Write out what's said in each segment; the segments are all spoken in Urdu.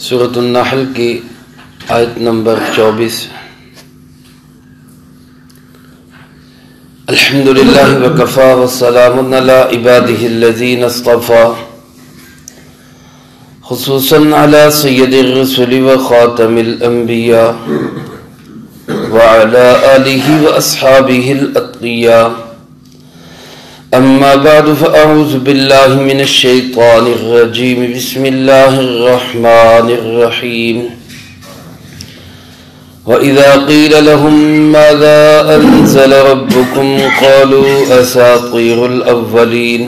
سورۃ النحل کی آیت نمبر 24۔ الحمدللہ وکفی والسلام علی عبادہ الذین اصطفی، خصوصا علی سید الرسل وخاتم الانبیاء وعلی آلہ واصحابہ الاتقیاء، اما بعد فاعوذ باللہ من الشیطان الرجیم، بسم اللہ الرحمن الرحیم۔ وَإِذَا قِيلَ لَهُم مَّاذَا أَنزَلَ رَبُّكُمْ قَالُوا أَسَاطِيرُ الْأَوَّلِينَ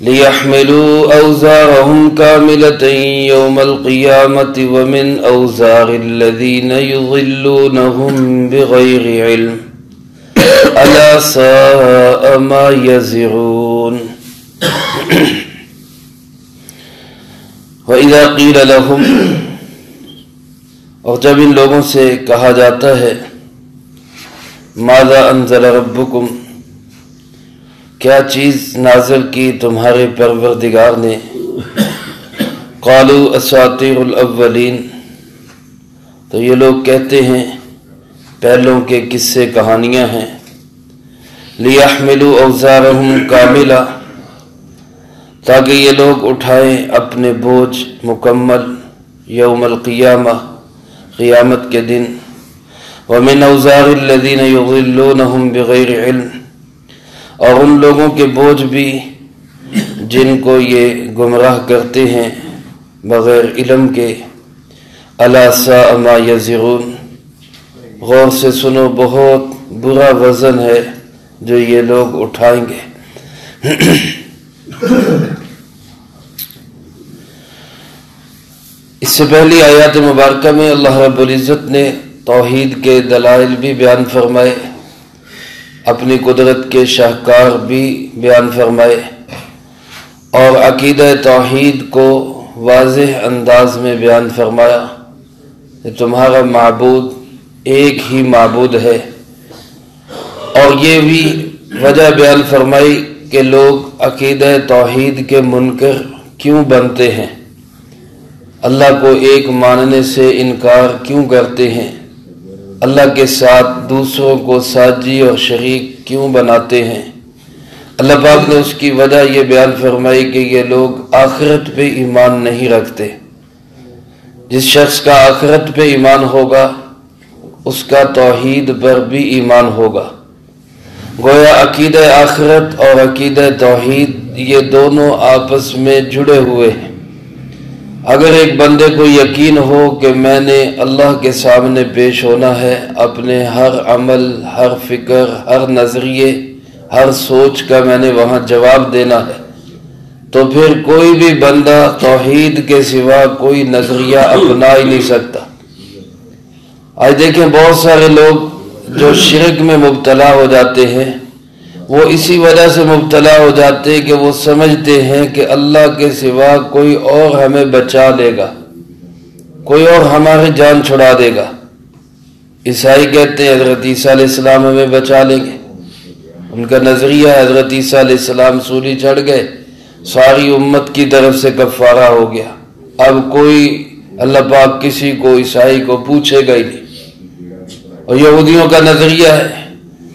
لِيَحْمِلُوا أَوْزَارَهُمْ كَامِلَةً يَوْمَ الْقِيَامَةِ وَمِنْ أَوْزَارِ الَّذِينَ يُضِلُّونَهُمْ بِغَيْرِ عِلْمٍ أَلَا سَاءَ مَا يَزِرُونَ۔ وَإِذَا قِيلَ لَهُمْ، اور جب ان لوگوں سے کہا جاتا ہے ماذا انزل ربکم، کیا چیز نازل کی تمہارے پروردگار نے، قالوا اساطیر الاولین، تو یہ لوگ کہتے ہیں پہلوں کے قصے کہانیاں ہیں، لیحملوا اوزارہم کاملہ، تاکہ یہ لوگ اٹھائیں اپنے بوجھ مکمل، یوم القیامہ، قیامت کے دن، وَمِنْ أَوْزَارِ الَّذِينَ يُضِلُّونَهُمْ بِغَيْرِ عِلْمٍ، اور ان لوگوں کے بوجھ بھی جن کو یہ گمراہ کرتے ہیں بغیر علم کے، أَلَا سَاءَ مَا يَزِرُونَ، غور سے سنو بہت برا وزن ہے جو یہ لوگ اٹھائیں گے۔ اس سے پہلی آیات مبارکہ میں اللہ رب العزت نے توحید کے دلائل بھی بیان فرمائے، اپنی قدرت کے شاہکار بھی بیان فرمائے، اور عقیدہ توحید کو واضح انداز میں بیان فرمایا کہ تمہارا معبود ایک ہی معبود ہے، اور یہ بھی وجہ بیان فرمائی کہ لوگ عقیدہ توحید کے منکر کیوں بنتے ہیں، اللہ کو ایک ماننے سے انکار کیوں کرتے ہیں، اللہ کے ساتھ دوسروں کو ساجی اور شریک کیوں بناتے ہیں۔ اللہ پاک نے اس کی وجہ یہ بیان فرمائی کہ یہ لوگ آخرت پہ ایمان نہیں رکھتے۔ جس شخص کا آخرت پہ ایمان ہوگا اس کا توحید پر بھی ایمان ہوگا۔ گویا عقیدہ آخرت اور عقیدہ توحید یہ دونوں آپس میں جڑے ہوئے ہیں۔ اگر ایک بندے کو یقین ہو کہ میں نے اللہ کے سامنے پیش ہونا ہے، اپنے ہر عمل، ہر فکر، ہر نظریے، ہر سوچ کا میں نے وہاں جواب دینا ہے، تو پھر کوئی بھی بندہ توحید کے سوا کوئی نظریہ اپنا ہی نہیں سکتا۔ آج دیکھیں بہت سارے لوگ جو شرک میں مبتلا ہو جاتے ہیں، وہ اسی وجہ سے مبتلا ہو جاتے ہیں کہ وہ سمجھتے ہیں کہ اللہ کے سوا کوئی اور ہمیں بچا لے گا، کوئی اور ہماری جان چھڑا دے گا۔ عیسائی کہتے ہیں حضرت عیسیٰ علیہ السلام ہمیں بچا لیں گے، ان کا نظریہ ہے حضرت عیسیٰ علیہ السلام سولی چڑھ گئے، ساری امت کی طرف سے کفارہ ہو گیا، اب کوئی اللہ پاک کسی کو عیسائی کو پوچھے گا ہی نہیں۔ اور یہودیوں کا نظریہ ہے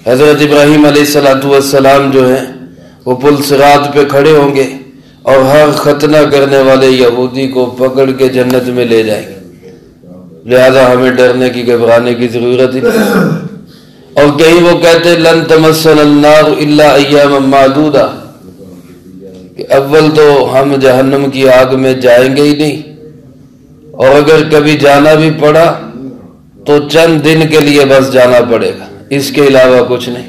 حضرت ابراہیم علیہ السلام جو ہیں وہ پل صراط پہ کھڑے ہوں گے اور ہر ختنہ کرنے والے یہودی کو پکڑ کے جنت میں لے جائیں گے، لہذا ہمیں ڈرنے کی گھبرانے کی ضرورت ہی نہیں۔ اور کہیں وہ کہتے لن تمسنا النار الا ایاما معدودہ، کہ اول تو ہم جہنم کی آگ میں جائیں گے ہی نہیں، اور اگر کبھی جانا بھی پڑا تو چند دن کے لیے بس جانا پڑے گا، اس کے علاوہ کچھ نہیں۔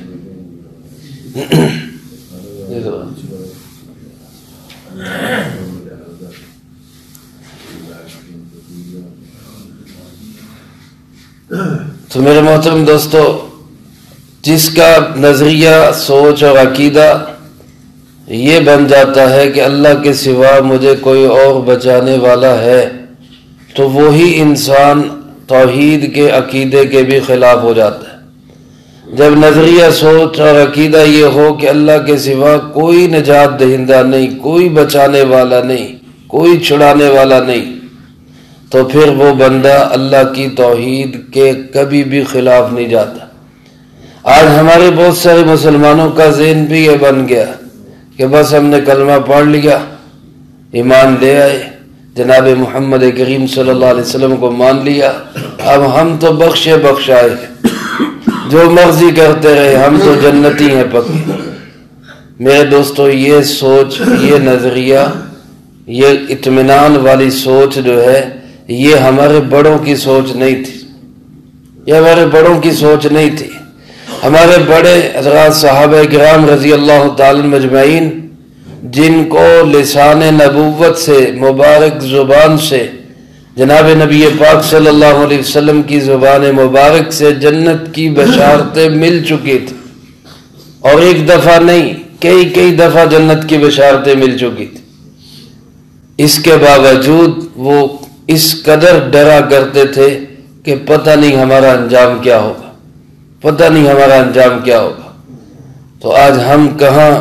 تو میرے محترم دوستو، جس کا نظریہ، سوچ اور عقیدہ یہ بن جاتا ہے کہ اللہ کے سوا مجھے کوئی اور بچانے والا ہے، تو وہی انسان توحید کے عقیدے کے بھی خلاف ہو جاتا ہے۔ جب نظریہ، سوچ اور عقیدہ یہ ہو کہ اللہ کے سوا کوئی نجات دہندہ نہیں، کوئی بچانے والا نہیں، کوئی چھڑانے والا نہیں، تو پھر وہ بندہ اللہ کی توحید کے کبھی بھی خلاف نہیں جاتا۔ آج ہمارے بہت سارے مسلمانوں کا ذہن بھی یہ بن گیا کہ بس ہم نے کلمہ پڑھ لیا، ایمان لے آئے، جناب محمد کریم صلی اللہ علیہ وسلم کو مان لیا، اب ہم تو بخشے بخشائے ہیں، جو مرضی کرتے رہے، ہم تو جنتی ہیں پکے۔ میرے دوستو، یہ سوچ، یہ نظریہ، یہ اطمینان والی سوچ جو ہے، یہ ہمارے بڑوں کی سوچ نہیں تھی، یہ ہمارے بڑوں کی سوچ نہیں تھی۔ ہمارے بڑے حضرات صحابہ کرام رضی اللہ تعالی مجمعین، جن کو لسان نبوت سے، مبارک زبان سے، جناب نبی پاک صلی اللہ علیہ وسلم کی زبان مبارک سے جنت کی بشارتیں مل چکی تھی، اور ایک دفعہ نہیں، کئی دفعہ جنت کی بشارتیں مل چکی تھی۔ اس کے باوجود وہ اس قدر ڈرا کرتے تھے کہ پتہ نہیں ہمارا انجام کیا ہوگا، پتہ نہیں ہمارا انجام کیا ہوگا۔ تو آج ہم کہاں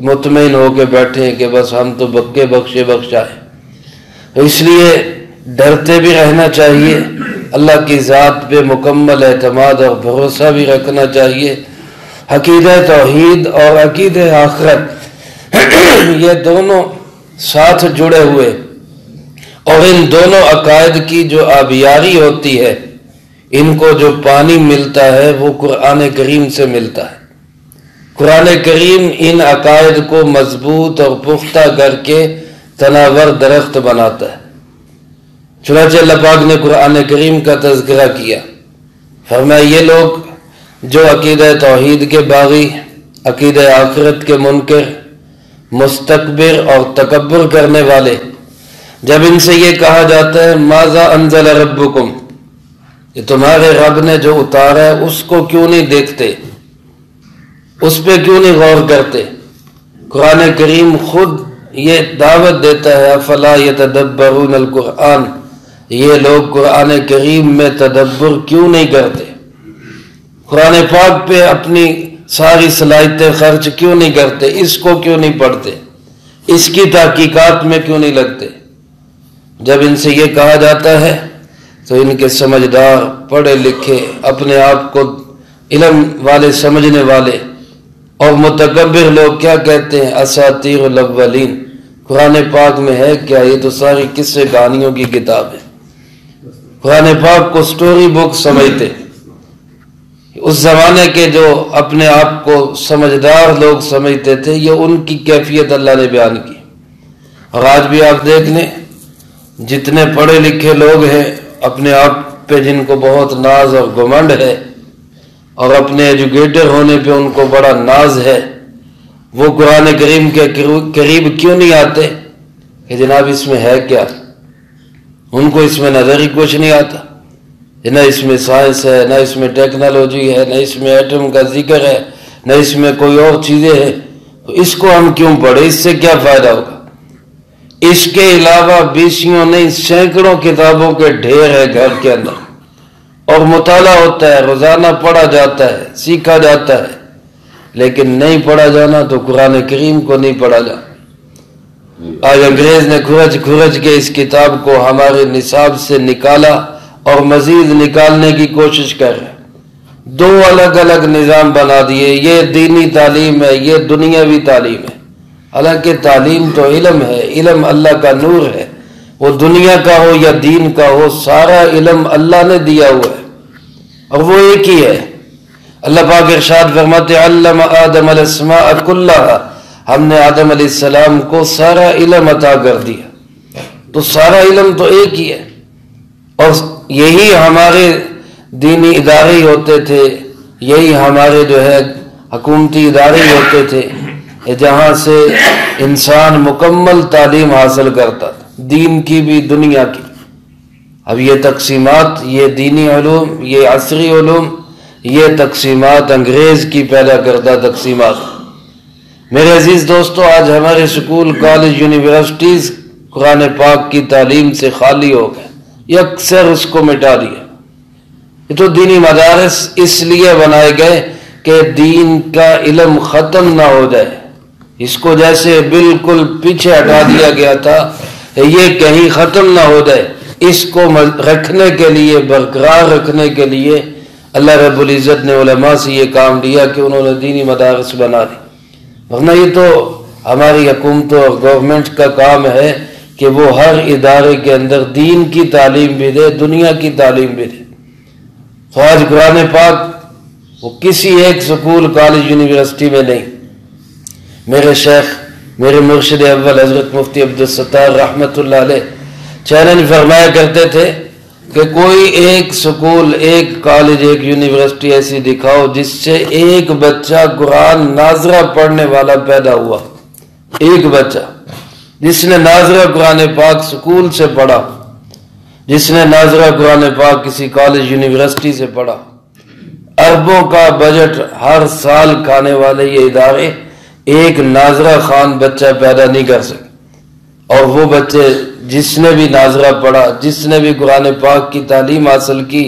مطمئن ہو کے بیٹھے ہیں کہ بس ہم تو بکے بخشے بخشائے۔ اس لیے ڈرتے بھی رہنا چاہیے، اللہ کی ذات پہ مکمل اعتماد اور بھروسہ بھی رکھنا چاہیے۔ عقیدہ توحید اور عقیدہ آخرت یہ دونوں ساتھ جڑے ہوئے، اور ان دونوں عقائد کی جو آبیاری ہوتی ہے، ان کو جو پانی ملتا ہے وہ قرآن کریم سے ملتا ہے۔ قرآن کریم ان عقائد کو مضبوط اور پختہ کر کے تناور درخت بناتا ہے۔ چنانچہ اللہ پاک نے قرآن کریم کا تذکرہ کیا، فرمایا یہ لوگ جو عقیدہ توحید کے باغی، عقیدہ آخرت کے منکر، مستکبر اور تکبر کرنے والے، جب ان سے یہ کہا جاتا ہے ماذا انزل ربکم، یہ تمہارے رب نے جو اتارا ہے اس کو کیوں نہیں دیکھتے، اس پہ کیوں نہیں غور کرتے؟ قرآن کریم خود یہ دعوت دیتا ہے افلا یتدبرون القرآن، یہ لوگ قرآن کریم میں تدبر کیوں نہیں کرتے، قرآن پاک پہ اپنی ساری صلاحیتیں خرچ کیوں نہیں کرتے، اس کو کیوں نہیں پڑھتے، اس کی تحقیقات میں کیوں نہیں لگتے؟ جب ان سے یہ کہا جاتا ہے تو ان کے سمجھدار، پڑھے لکھے، اپنے آپ کو علم والے سمجھنے والے اور متکبر لوگ کیا کہتے ہیں؟ اساطیر الاولین، قرآن پاک میں ہے کیا؟ یہ تو ساری قصے کہانیوں کی کتاب ہے۔ قرآن پاک کو سٹوری بک سمجھتے۔ اس زمانے کے جو اپنے آپ کو سمجھدار لوگ سمجھتے تھے، یہ ان کی کیفیت اللہ نے بیان کی۔ اور آج بھی آپ دیکھ لیں، جتنے پڑھے لکھے لوگ ہیں، اپنے آپ پہ جن کو بہت ناز اور گھمنڈ ہے، اور اپنے ایجوکیٹر ہونے پہ ان کو بڑا ناز ہے، وہ قرآن کریم کے قریب کیوں نہیں آتے کہ جناب اس میں ہے کیا؟ ان کو اس میں نظر ہی کچھ نہیں آتا، نہ اس میں سائنس ہے، نہ اس میں ٹیکنالوجی ہے، نہ اس میں ایٹم کا ذکر ہے، نہ اس میں کوئی اور چیزیں ہیں، تو اس کو ہم کیوں پڑھیں؟ اس سے کیا فائدہ ہوگا؟ اس کے علاوہ بیسیوں نہیں سینکڑوں کتابوں کے ڈھیر ہے گھر کے اندر، اور مطالعہ ہوتا ہے، روزانہ پڑھا جاتا ہے، سیکھا جاتا ہے، لیکن نہیں پڑھا جانا تو قرآن کریم کو نہیں پڑھا جانا۔ آج انگریز نے کھرچ کے اس کتاب کو ہمارے نصاب سے نکالا اور مزید نکالنے کی کوشش کر رہے ہیں۔ دو الگ الگ نظام بنا دیے، یہ دینی تعلیم ہے، یہ دنیاوی تعلیم ہے۔ حالانکہ تعلیم تو علم ہے، علم اللہ کا نور ہے، وہ دنیا کا ہو یا دین کا ہو، سارا علم اللہ نے دیا ہوا ہے، اور وہ ایک ہی ہے۔ اللہ پاک ارشاد فرماتے علم آدم الاسماء کلھا، ہم نے آدم علیہ السلام کو سارا علم عطا کر دیا، تو سارا علم تو ایک ہی ہے۔ اور یہی ہمارے دینی ادارے ہوتے تھے، یہی ہمارے جو ہے حکومتی ادارے ہوتے تھے، جہاں سے انسان مکمل تعلیم حاصل کرتا تھا، دین کی بھی دنیا کی۔ اب یہ تقسیمات، یہ دینی علوم، یہ عصری علوم، یہ تقسیمات انگریز کی پیدا کردہ تقسیمات۔ میرے عزیز دوستو، آج ہمارے سکول، کالج، یونیورسٹیز قرآن پاک کی تعلیم سے خالی ہو گئے، یہ اکثر اس کو مٹا دیا۔ یہ تو دینی مدارس اس لیے بنائے گئے کہ دین کا علم ختم نہ ہو جائے، اس کو جیسے بالکل پیچھے ہٹا دیا گیا تھا، یہ کہیں ختم نہ ہو جائے، اس کو رکھنے کے لیے، برقرار رکھنے کے لیے اللہ رب العزت نے علماء سے یہ کام لیا کہ انہوں نے دینی مدارس بنا دی، ورنہ یہ تو ہماری حکومتوں اور گورنمنٹ کا کام ہے کہ وہ ہر ادارے کے اندر دین کی تعلیم بھی دے، دنیا کی تعلیم بھی دے۔ تو آج قرآن پاک وہ کسی ایک سکول، کالج، یونیورسٹی میں نہیں۔ میرے شیخ، میرے مرشد اول حضرت مفتی عبدالستار رحمۃ اللہ علیہ چیلنج فرمایا کرتے تھے کہ کوئی ایک سکول، ایک کالج، ایک یونیورسٹی ایسی دکھاؤ جس سے ایک بچہ قرآن ناظرہ پڑھنے والا پیدا ہوا، ایک بچہ جس نے ناظرہ قرآن پاک سکول سے پڑھا، جس نے ناظرہ قرآن پاک کسی کالج یونیورسٹی سے پڑھا۔ اربوں کا بجٹ ہر سال کھانے والے یہ ادارے ایک ناظرہ خوان بچہ پیدا نہیں کر سکے، اور وہ بچے جس نے بھی ناظرہ پڑھا، جس نے بھی قرآن پاک کی تعلیم حاصل کی،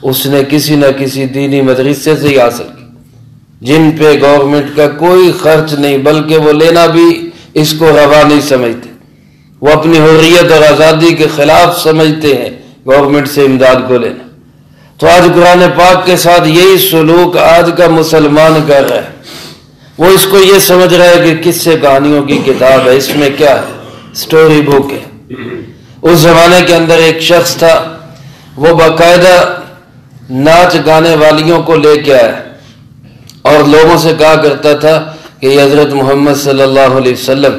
اس نے کسی نہ کسی دینی مدرسے سے ہی حاصل کی، جن پہ گورنمنٹ کا کوئی خرچ نہیں، بلکہ وہ لینا بھی اس کو روا نہیں سمجھتے، وہ اپنی حریت اور آزادی کے خلاف سمجھتے ہیں گورنمنٹ سے امداد کو لینا۔ تو آج قرآن پاک کے ساتھ یہی سلوک آج کا مسلمان کر رہا ہے۔ وہ اس کو یہ سمجھ رہا ہے کہ کس سے کہانیوں کی کتاب ہے، اس میں کیا ہے، سٹوری بک ہے۔ اس زمانے کے اندر ایک شخص تھا، وہ باقاعدہ ناچ گانے والیوں کو لے کے آیا اور لوگوں سے کہا کرتا تھا کہ یہ حضرت محمد صلی اللہ علیہ وسلم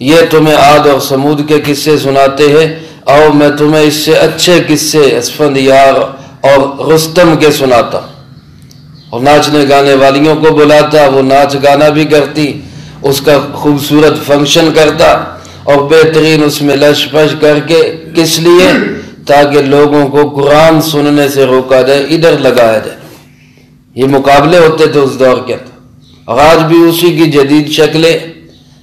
یہ تمہیں عاد اور سمود کے قصے سناتے ہیں، آؤ میں تمہیں اس سے اچھے قصے اسفندیار اور رستم کے سناتا، اور ناچنے گانے والیوں کو بلاتا، وہ ناچ گانا بھی کرتی، اس کا خوبصورت فنکشن کرتا اور بہترین اس میں لش پش کر کے، کس لیے؟ تاکہ لوگوں کو قرآن سننے سے روکا جائے، ادھر لگایا جائے۔ یہ مقابلے ہوتے تھے اس دور کے اندر، اور آج بھی اسی کی جدید شکلیں،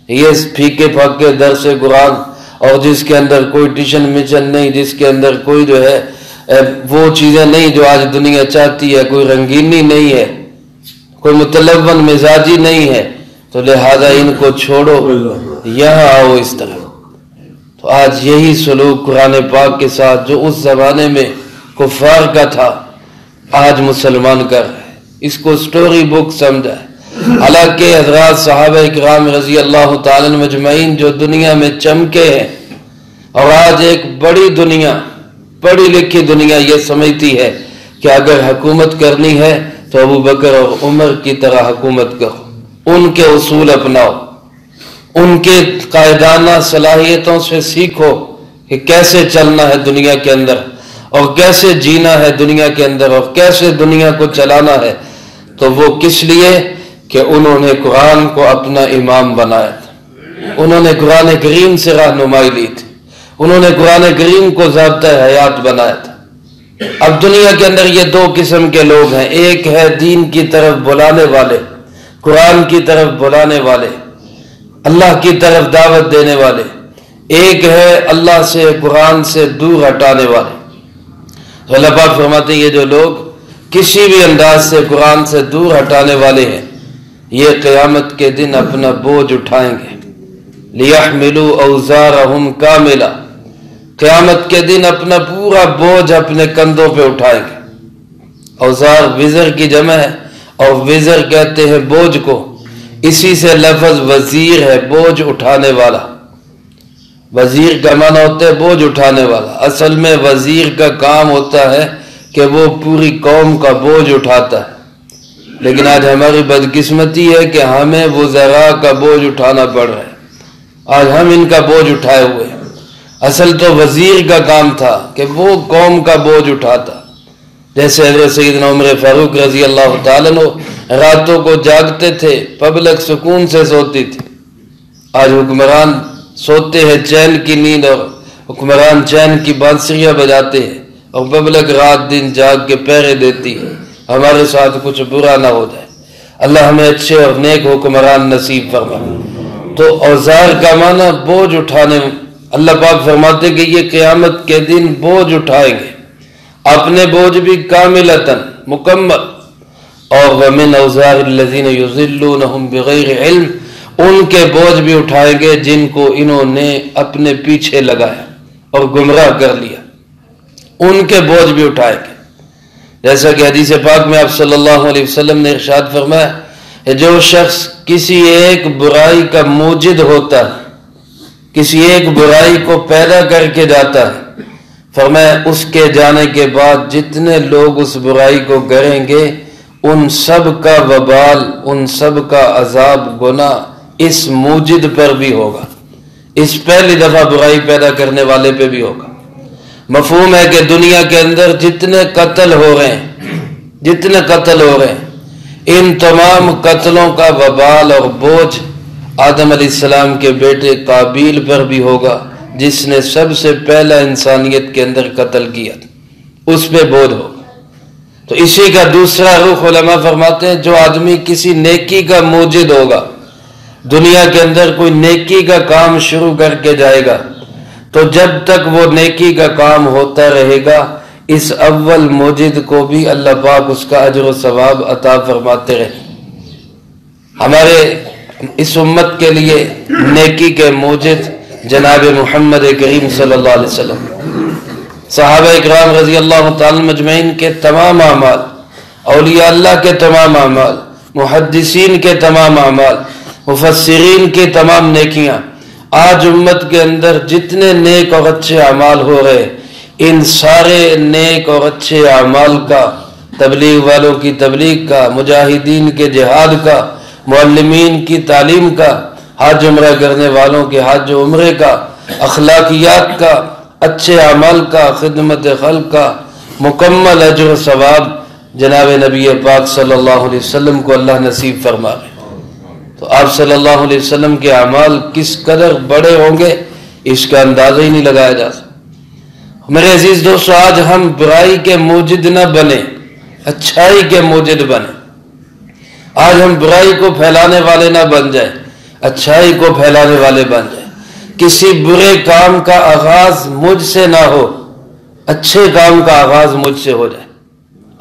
یہ پھیکے پھاکے درس قرآن، اور جس کے اندر کوئی ٹیشن مچن نہیں، جس کے اندر کوئی جو ہے وہ چیزیں نہیں جو آج دنیا چاہتی ہے، کوئی رنگینی نہیں ہے، کوئی متلون مزاجی نہیں ہے، تو لہذا ان کو چھوڑو، یہاں آؤ اس طرح۔ تو آج یہی سلوک قرآن پاک کے ساتھ جو اس زمانے میں کفار کا تھا، آج مسلمان کر رہے ہیں، اس کو سٹوری بک سمجھا ہے۔ حالانکہ حضرات صحابہ کرام رضی اللہ تعالی مجمعین جو دنیا میں چمکے ہیں، اور آج ایک بڑی دنیا، پڑھی لکھی دنیا یہ سمجھتی ہے کہ اگر حکومت کرنی ہے تو ابو بکر اور عمر کی طرح حکومت کرو، ان کے اصول اپناؤ، ان کے قائدانہ صلاحیتوں سے سیکھو کہ کیسے چلنا ہے دنیا کے اندر، اور کیسے جینا ہے دنیا کے اندر، اور کیسے دنیا کو چلانا ہے۔ تو وہ کس لیے کہ انہوں نے قرآن کو اپنا امام بنایا تھا، انہوں نے قرآن کریم سے رہنمائی لی تھی، انہوں نے قرآن کریم کو ضابطہ حیات بنایا تھا۔ اب دنیا کے اندر یہ دو قسم کے لوگ ہیں، ایک ہے دین کی طرف بلانے والے، قرآن کی طرف بلانے والے، اللہ کی طرف دعوت دینے والے، ایک ہے اللہ سے، قرآن سے دور ہٹانے والے۔ تو اللہ پاک فرماتے ہیں یہ جو لوگ کسی بھی انداز سے قرآن سے دور ہٹانے والے ہیں، یہ قیامت کے دن اپنا بوجھ اٹھائیں گے، لِيَحْمِلُوا أَوْزَارَهُمْ كَامِلًا، قیامت کے دن اپنا پورا بوجھ اپنے کندھوں پہ اٹھائیں گے۔ اوزار وزر کی جمع ہے، اور وزر کہتے ہیں بوجھ کو، اسی سے لفظ وزیر ہے، بوجھ اٹھانے والا۔ وزیر کا معنی ہوتا ہے بوجھ اٹھانے والا، اصل میں وزیر کا کام ہوتا ہے کہ وہ پوری قوم کا بوجھ اٹھاتا ہے، لیکن آج ہماری بدقسمتی ہے کہ ہمیں وزراء کا بوجھ اٹھانا پڑ رہا ہے، آج ہم ان کا بوجھ اٹھائے ہوئے ہیں۔ اصل تو وزیر کا کام تھا کہ وہ قوم کا بوجھ اٹھاتا، جیسے حضرت سیدنا عمر فاروق رضی اللہ تعالیٰ عنہ راتوں کو جاگتے تھے، پبلک سکون سے سوتی تھی۔ آج حکمران سوتے ہیں چین کی نیند، اور حکمران چین کی بانسریاں بجاتے ہیں، اور پبلک رات دن جاگ کے پہرے دیتی ہے، ہمارے ساتھ کچھ برا نہ ہو جائے۔ اللہ ہمیں اچھے اور نیک حکمران نصیب فرمائے۔ تو اوزار کا معنی بوجھ اٹھانے، اللہ پاک فرماتے کہ یہ قیامت کے دن بوجھ اٹھائیں گے، اپنے بوجھ بھی کاملتاً مکمل، اور وَمِنْ أَوْزَارِ الَّذِينَ يُضِلُّونَهُمْ بِغَيْرِ عِلْمٍ، ان کے بوجھ بھی اٹھائیں گے جن کو انہوں نے اپنے پیچھے لگایا اور گمراہ کر لیا۔ ان کے بوجھ بھی اٹھائیں گے. جیسا کہ حدیث پاک میں آپ صلی اللہ علیہ وسلم نے ارشاد فرمایا کہ جو شخص کسی ایک برائی کا موجد ہوتا ہے، کسی ایک برائی کو پیدا کر کے جاتا ہے، فرمایا اس کے جانے کے بعد جتنے لوگ اس برائی کو کریں گے ان سب کا وبال، ان سب کا عذاب، گناہ اس موجد پر بھی ہوگا، اس پہلی دفعہ برائی پیدا کرنے والے پہ بھی ہوگا. مفہوم ہے کہ دنیا کے اندر جتنے قتل ہو رہے ہیں ان تمام قتلوں کا وبال اور بوجھ آدم علیہ السلام کے بیٹے قابیل پر بھی ہوگا، جس نے سب سے پہلا انسانیت کے اندر قتل کیا، اس پہ بوجھ ہوگا. تو اسی کا دوسرا رخ علماء فرماتے ہیں جو آدمی کسی نیکی کا موجد ہوگا، دنیا کے اندر کوئی نیکی کا کام شروع کر کے جائے گا، تو جب تک وہ نیکی کا کام ہوتا رہے گا اس اول موجد کو بھی اللہ پاک اس کا اجر و ثواب عطا فرماتے رہے. ہمارے اس امت کے لیے نیکی کے موجد جناب محمد کریم صلی اللہ علیہ وسلم، صحابہ اکرام رضی اللہ تعالی مجمعین کے تمام اعمال، اولیاء اللہ کے تمام اعمال، محدثین کے تمام اعمال، مفسرین کی تمام نیکیاں، آج امت کے اندر جتنے نیک اور اچھے اعمال ہو رہے ان سارے نیک اور اچھے اعمال کا، تبلیغ والوں کی تبلیغ کا، مجاہدین کے جہاد کا، معلمین کی تعلیم کا، حج عمرہ کرنے والوں کے حج و عمرے کا، اخلاقیات کا، اچھے اعمال کا، خدمت خلق کا مکمل اجر و ثواب جناب نبی پاک صلی اللہ علیہ وسلم کو اللہ نصیب فرما رہے. تو آپ صلی اللہ علیہ وسلم کے اعمال کس قدر بڑے ہوں گے اس کا اندازہ ہی نہیں لگایا جا سکتا. میرے عزیز دوستو، آج ہم برائی کے موجد نہ بنے، اچھائی کے موجد بنے. آج ہم برائی کو پھیلانے والے نہ بن جائیں، اچھائی کو پھیلانے والے بن جائیں. کسی برے کام کا آغاز مجھ سے نہ ہو، اچھے کام کا آغاز مجھ سے ہو جائے.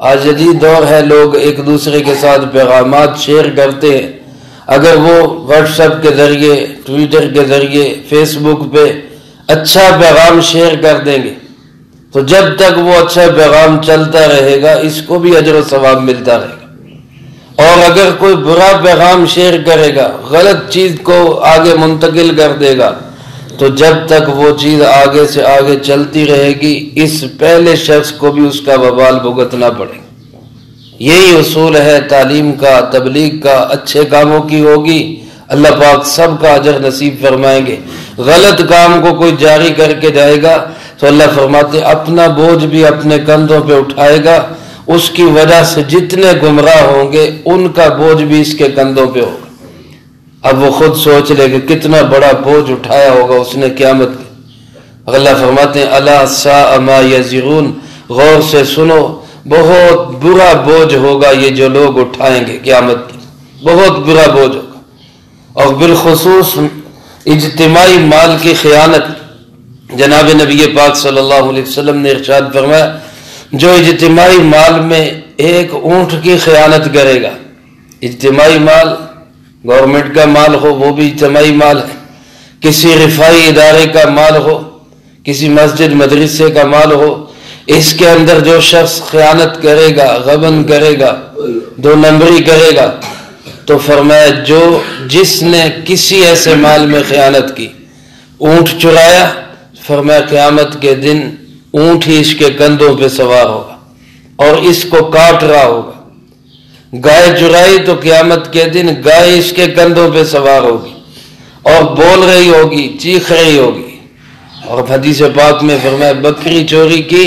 آج جدید دور ہے، لوگ ایک دوسرے کے ساتھ پیغامات شیئر کرتے ہیں. اگر وہ واٹس ایپ کے ذریعے، ٹویٹر کے ذریعے، فیس بک پہ اچھا پیغام شیئر کر دیں گے تو جب تک وہ اچھا پیغام چلتا رہے گا اس کو بھی اجر و ثواب ملتا رہے گا. اور اگر کوئی برا پیغام شیئر کرے گا، غلط چیز کو آگے منتقل کر دے گا، تو جب تک وہ چیز آگے سے آگے چلتی رہے گی اس پہلے شخص کو بھی اس کا وبال بھگتنا پڑے گا. یہی اصول ہے تعلیم کا، تبلیغ کا، اچھے کاموں کی ہوگی اللہ پاک سب کا اجر نصیب فرمائیں گے. غلط کام کو کوئی جاری کر کے جائے گا تو اللہ فرماتے اپنا بوجھ بھی اپنے کندھوں پہ اٹھائے گا، اس کی وجہ سے جتنے گمراہ ہوں گے ان کا بوجھ بھی اس کے کندھوں پہ ہوگا. اب وہ خود سوچ لے کہ کتنا بڑا بوجھ اٹھایا ہوگا اس نے قیامت کے. اللہ فرماتے ہیں الا ساء ما یزرون، غور سے سنو بہت برا بوجھ ہوگا یہ جو لوگ اٹھائیں گے قیامت کی، بہت برا بوجھ ہوگا. اور بالخصوص اجتماعی مال کی خیانت، جناب نبی پاک صلی اللہ علیہ وسلم نے ارشاد فرمایا جو اجتماعی مال میں ایک اونٹ کی خیانت کرے گا، اجتماعی مال گورنمنٹ کا مال ہو وہ بھی اجتماعی مال ہے، کسی رفائی ادارے کا مال ہو، کسی مسجد مدرسے کا مال ہو، اس کے اندر جو شخص خیانت کرے گا، غبن کرے گا، دو نمبری کرے گا، تو فرمایا جس نے کسی ایسے مال میں خیانت کی، اونٹ چرایا، فرمایا قیامت کے دن اونٹ ہی اس کے کندھوں پہ سوار ہوگا اور اس کو کاٹ رہا ہوگا. گائے چرائی تو قیامت کے دن گائے اس کے کندھوں پہ سوار ہوگی اور بول رہی ہوگی، چیخ رہی ہوگی. اور حدیث پاک میں فرمایا بکری چوری کی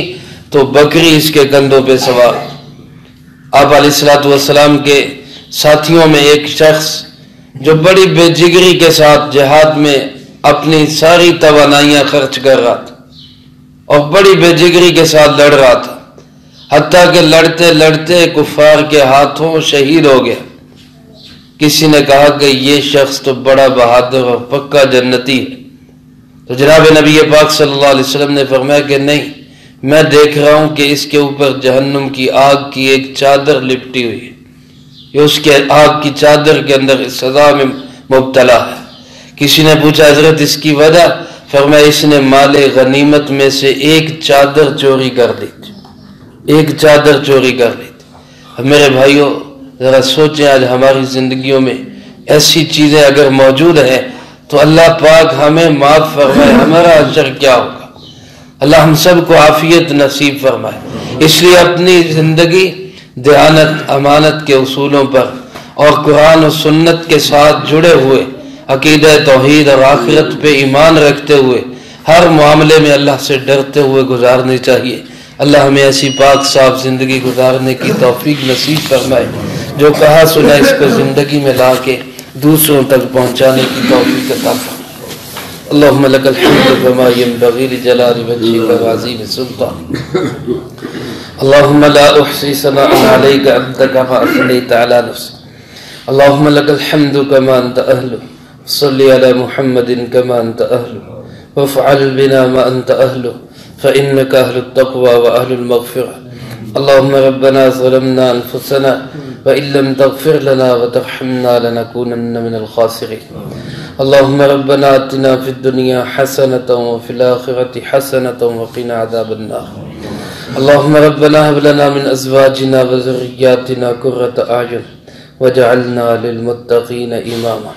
تو بکری اس کے کندھوں پہ سوار. آپ علیہ الصلوۃ والسلام کے ساتھیوں میں ایک شخص جو بڑی بے جگری کے ساتھ جہاد میں اپنی ساری توانائیاں خرچ کر رہا تھا اور بڑی بے جگری کے ساتھ لڑ رہا تھا، حتیٰ کہ لڑتے لڑتے کفار کے ہاتھوں شہید ہو گیا. کسی نے کہا کہ یہ شخص تو بڑا بہادر اور پکا جنتی ہے. تو جناب نبی پاک صلی اللہ علیہ وسلم نے فرمایا کہ نہیں، میں دیکھ رہا ہوں کہ اس کے اوپر جہنم کی آگ کی ایک چادر لپٹی ہوئی ہے، یہ اس کے آگ کی چادر کے اندر سزا میں مبتلا ہے. کسی نے پوچھا حضرت اس کی وجہ؟ فرمایا اس نے مال غنیمت میں سے ایک چادر چوری کر لی تھی، ایک چادر چوری کر لی تھی۔ میرے بھائیوں ذرا سوچیں، آج ہماری زندگیوں میں ایسی چیزیں اگر موجود ہیں تو اللہ پاک ہمیں معاف فرمائے، ہمارا اجر کیا ہوگا۔ اللہ ہم سب کو عافیت نصیب فرمائے۔ اس لیے اپنی زندگی دیانت امانت کے اصولوں پر اور قرآن و سنت کے ساتھ جڑے ہوئے، عقیدہ توحید اور آخرت پہ ایمان رکھتے ہوئے، ہر معاملے میں اللہ سے ڈرتے ہوئے گزارنی چاہیے۔ اللہ ہمیں ایسی پاک صاف زندگی گزارنے کی توفیق نصیب فرمائے، جو کہا سنا اس کو زندگی میں لا کے دوسروں تک پہنچانے کی توفیق عطا فرمائے۔ اللہم لک الحمد کما ینبغی لجلال وجہک وعظیم سلطانک، اللہم لا احصی ثناء علیک انت کما اثنیت علی نفسک، اللہم لک الحمد کما انت اہلہ، صلی علی محمد کما انت اہلہ، وافعل بنا ما انت اہلہ فإنک اہل التقوی واہل المغفرہ۔ اللہم ربنا ظلمنا انفسنا وإن لم تغفر لنا وترحمنا لنكونن من الخاسرين۔ اللهم ربنا آتنا في الدنيا حسنة وفي الآخرة حسنة وقنا عذاب النار۔ اللهم ربنا هب لنا من أزواجنا وذرياتنا قرة أعين واجعلنا للمتقين إماما۔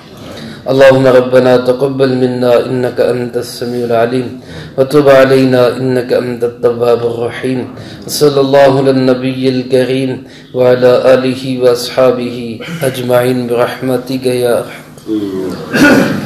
اللهم ربنا تقبل منا إنك أنت السميع العليم وتب علينا إنك أنت التواب الرحيم۔ صلى الله على النبي الكريم وعلى آله وأصحابه أجمعين برحمتك يا أرحم۔